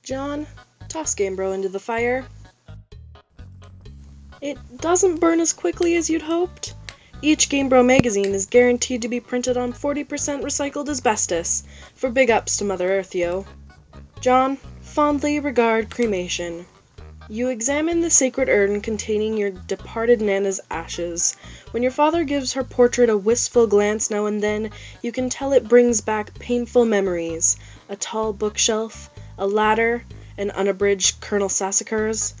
John, toss Game Bro into the fire. It doesn't burn as quickly as you'd hoped. Each Game Bro magazine is guaranteed to be printed on 40% recycled asbestos, for big ups to Mother Earth, yo. John, fondly regard cremation. You examine the sacred urn containing your departed Nana's ashes. When your father gives her portrait a wistful glance now and then, you can tell it brings back painful memories. A tall bookshelf, a ladder, an unabridged Colonel Sassacres.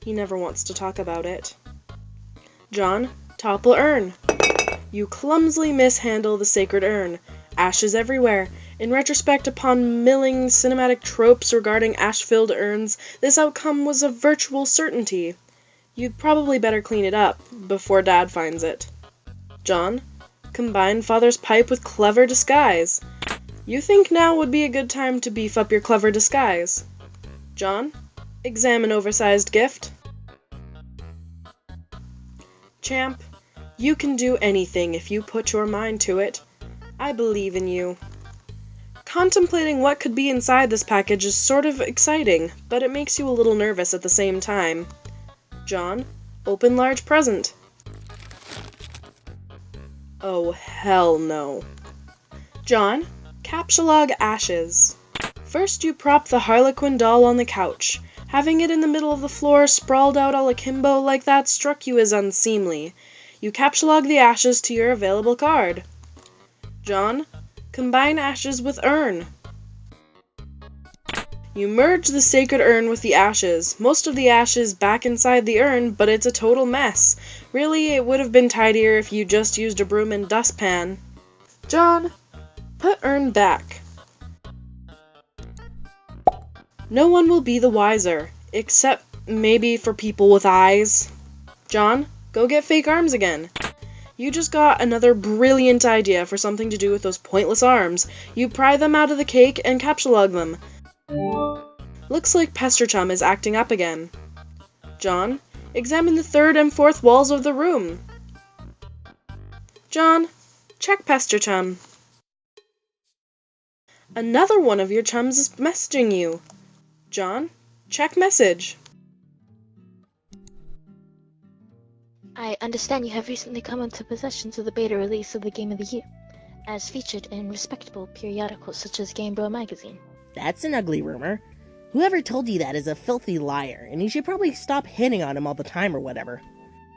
He never wants to talk about it. John, topple urn. You clumsily mishandle the sacred urn. Ashes everywhere. In retrospect, upon milling cinematic tropes regarding ash-filled urns, this outcome was a virtual certainty. You'd probably better clean it up before Dad finds it. John, combine Father's pipe with clever disguise. You think now would be a good time to beef up your clever disguise. John, examine oversized gift. Champ, you can do anything if you put your mind to it. I believe in you. Contemplating what could be inside this package is sort of exciting, but it makes you a little nervous at the same time. John, open large present. Oh, hell no. John, capsulog ashes. First you prop the Harlequin doll on the couch. Having it in the middle of the floor, sprawled out all akimbo like that, struck you as unseemly. You capsulog the ashes to your available card. John, combine ashes with urn. You merge the sacred urn with the ashes. Most of the ashes back inside the urn, but it's a total mess. Really, it would have been tidier if you just used a broom and dustpan. John, put urn back. No one will be the wiser, except maybe for people with eyes. John, go get fake arms again. You just got another brilliant idea for something to do with those pointless arms. You pry them out of the cake and capsulog them. Looks like Pester Chum is acting up again. John, examine the third and fourth walls of the room. John, check Pester Chum. Another one of your chums is messaging you. John, check message. I understand you have recently come into possession of the beta release of the Game of the Year, as featured in respectable periodicals such as Game Bro magazine. That's an ugly rumor. Whoever told you that is a filthy liar, and you should probably stop hitting on him all the time or whatever.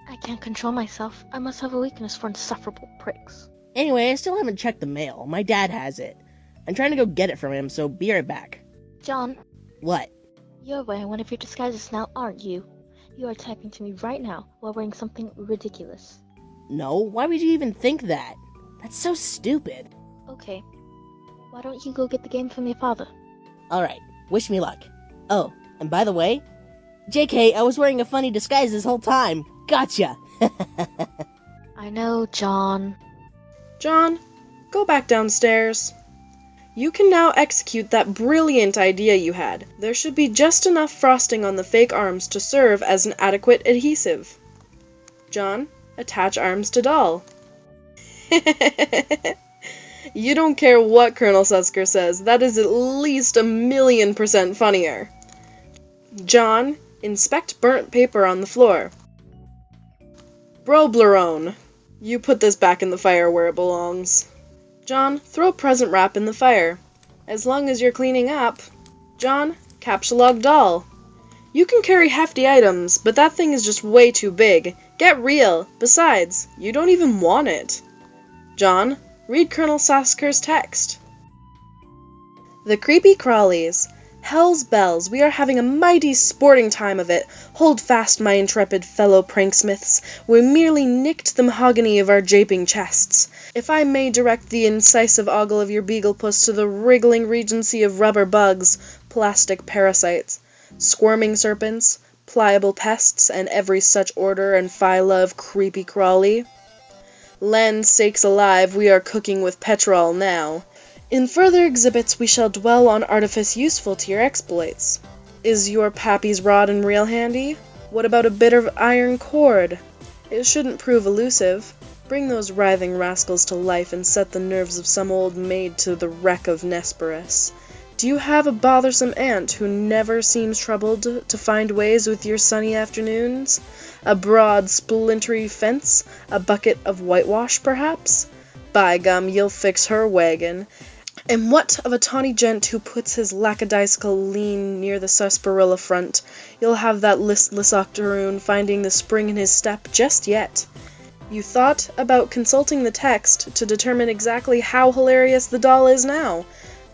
I can't control myself. I must have a weakness for insufferable pricks. Anyway, I still haven't checked the mail. My dad has it. I'm trying to go get it from him, so be right back. John, What? you're wearing one of your disguises now, aren't you? You are typing to me right now while wearing something ridiculous. No, why would you even think that? That's so stupid. Okay. Why don't you go get the game from your father? Alright, wish me luck. Oh, and by the way, JK, I was wearing a funny disguise this whole time. Gotcha! I know, John. John, go back downstairs. You can now execute that brilliant idea you had. There should be just enough frosting on the fake arms to serve as an adequate adhesive. John, attach arms to doll. You don't care what Colonel Susker says, that is at least 1,000,000% funnier. John, inspect burnt paper on the floor. Broblerone. You put this back in the fire where it belongs. John, throw present wrap in the fire. As long as you're cleaning up. John, capsulog doll. You can carry hefty items, but that thing is just way too big. Get real. Besides, you don't even want it. John, read Colonel Sasker's text. The creepy crawlies. Hell's bells, we are having a mighty sporting time of it. Hold fast, my intrepid fellow pranksmiths. We merely nicked the mahogany of our japing chests. If I may direct the incisive ogle of your beaglepuss to the wriggling regency of rubber bugs, plastic parasites, squirming serpents, pliable pests, and every such order and phyla of creepy crawly. Land sakes alive, we are cooking with petrol now. In further exhibits we shall dwell on artifice useful to your exploits. Is your pappy's rod and reel handy? What about a bit of iron cord? It shouldn't prove elusive. Bring those writhing rascals to life and set the nerves of some old maid to the wreck of Nesperus. Do you have a bothersome aunt who never seems troubled to find ways with your sunny afternoons? A broad, splintery fence? A bucket of whitewash, perhaps? By gum, you'll fix her wagon. And what of a tawny gent who puts his lackadaisical lean near the sarsaparilla front? You'll have that listless octoroon finding the spring in his step just yet. You thought about consulting the text to determine exactly how hilarious the doll is now,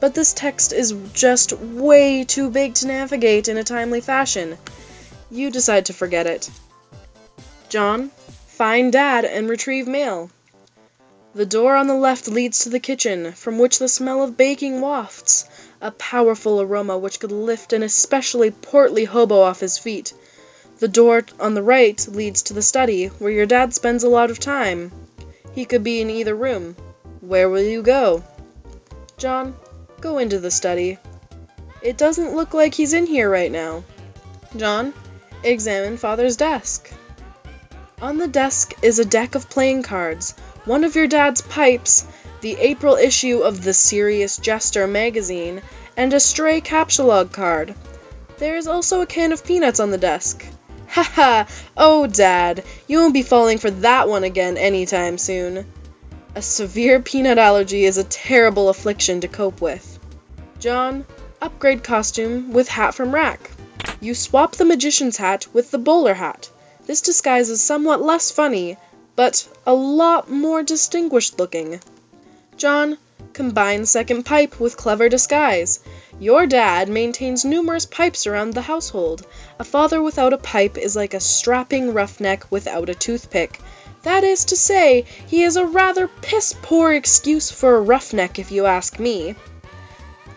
but this text is just way too big to navigate in a timely fashion. You decide to forget it. John, find Dad and retrieve mail. The door on the left leads to the kitchen, from which the smell of baking wafts, a powerful aroma which could lift an especially portly hobo off his feet. The door on the right leads to the study, where your dad spends a lot of time. He could be in either room. Where will you go? John, go into the study. It doesn't look like he's in here right now. John, examine Father's desk. On the desk is a deck of playing cards, one of your dad's pipes, the April issue of the Serious Jester magazine, and a stray capsulog card. There is also a can of peanuts on the desk. Haha! Oh, Dad, you won't be falling for that one again anytime soon. A severe peanut allergy is a terrible affliction to cope with. John, upgrade costume with hat from rack. You swap the magician's hat with the bowler hat. This disguise is somewhat less funny, but a lot more distinguished looking. John, combine second pipe with clever disguise. Your dad maintains numerous pipes around the household. A father without a pipe is like a strapping roughneck without a toothpick. That is to say, he is a rather piss-poor excuse for a roughneck if you ask me.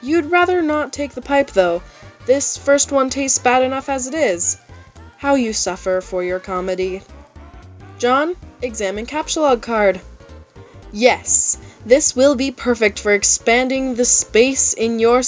You'd rather not take the pipe, though. This first one tastes bad enough as it is. How you suffer for your comedy. John, examine capsulog card. Yes, this will be perfect for expanding the space in your